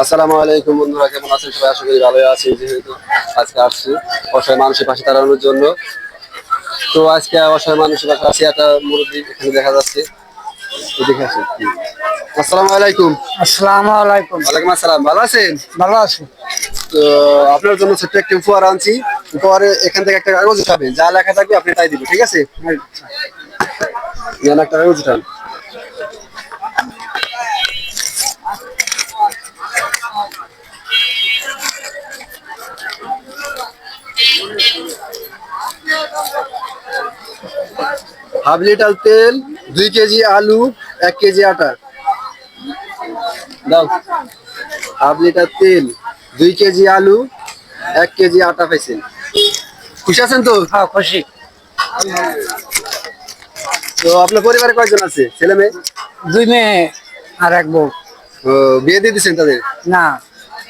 আসসালামু আলাইকুম বন্ধুরা, কেমন আছেন সবাই? আশা করি ভালোই আছি। যেহেতু আজকে আসছি অসহায় মানুষের পাশে দাঁড়ানোর জন্য, তো আজকে অসহায় মানুষের পাশে আছি। একটা মুরব্বী এখানে দেখা যাচ্ছে, তো দেখে আসি। আসসালামু আলাইকুম। আসসালামু আলাইকুম। ওয়ালাইকুম আসসালাম। ভালো আছেন? ভালো আছি। তো আপনার জন্য ছোট্ট একটি উপহার আনছি। উপহারে এখান থেকে একটা কাগজ উঠাবেন, যা লেখা থাকবে আপনি তাই দিবেন, ঠিক আছে? একটা কাগজ উঠান। হাফ লিটার তেল, 2 কেজি আলু, 1 কেজি আটা দাও। হাফ লিটার তেল, 2 কেজি আলু, 1 কেজি আটা পাইছেন। খুশি আছেন তো? হ্যাঁ, খুশি। তো আপনার পরিবারে কয়জন আছে, ছেলে মেয়ে? 2 মেয়ে আর 1 বউ। ও, বিয়ে দিয়ে দিচ্ছেন তাদের? না,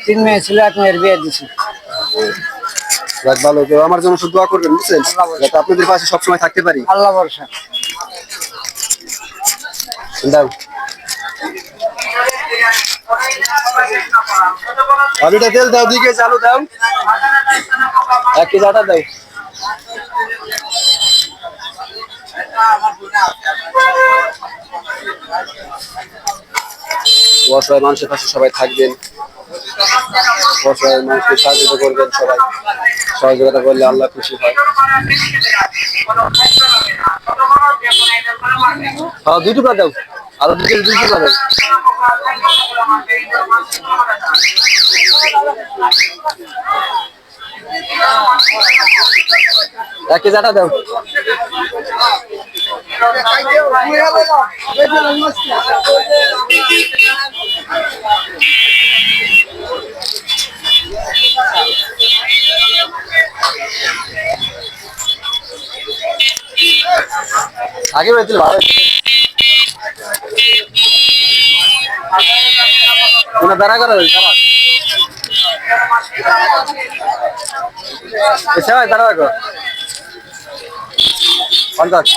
3 মেয়ে ছিল, 1 মেয়ের বিয়ে দিছি। যাক, ভালো। তো আমার জন্য শুধু দোয়া করবেন, বুঝছেন, যাতে আপনাদের পাশে সবসময় থাকতে পারি। আল্লাহ ভরসা। দাও। আলুটা তেল দাও, 2 কেজি আলু দাও, 1 কেজি আটা দাও। অসহায় মানুষের পাশে সবাই থাকবেন, অসহায় মানুষকে সাহায্য করবেন সবাই। সহযোগিতা করলে আল্লাহ খুশি হয়। হ্যাঁ, 2 টুকরা দাও, আরো 2 কেজি 2 টুকরা দাও। এক কেজি আটা দাও। আগে বেরোচ্ছিল ভালো। কোনো দাঁড়া করা দাঁড়া দাঁড়া রাখো। 50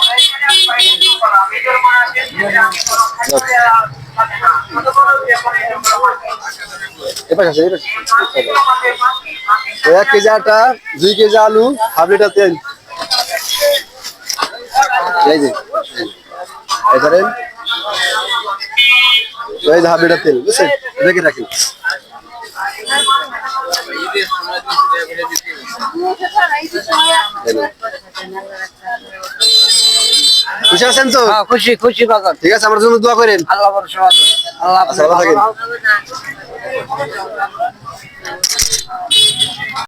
1 কেজি আটা, 2 কেজি আলু, হাফ লিটার তেল। এই যে এই ধরেন, এই যে হাফ লিটার তেল, বুঝছেন? রেখে রাখেন। খুশি আছেন তো? হ্যাঁ, খুশি খুশি বাজার। ঠিক আছে, আমার জন্য দোয়া করেন। আল্লাহ ভরসা। আল্লাহ আচ্ছা, ভালো থাকেন।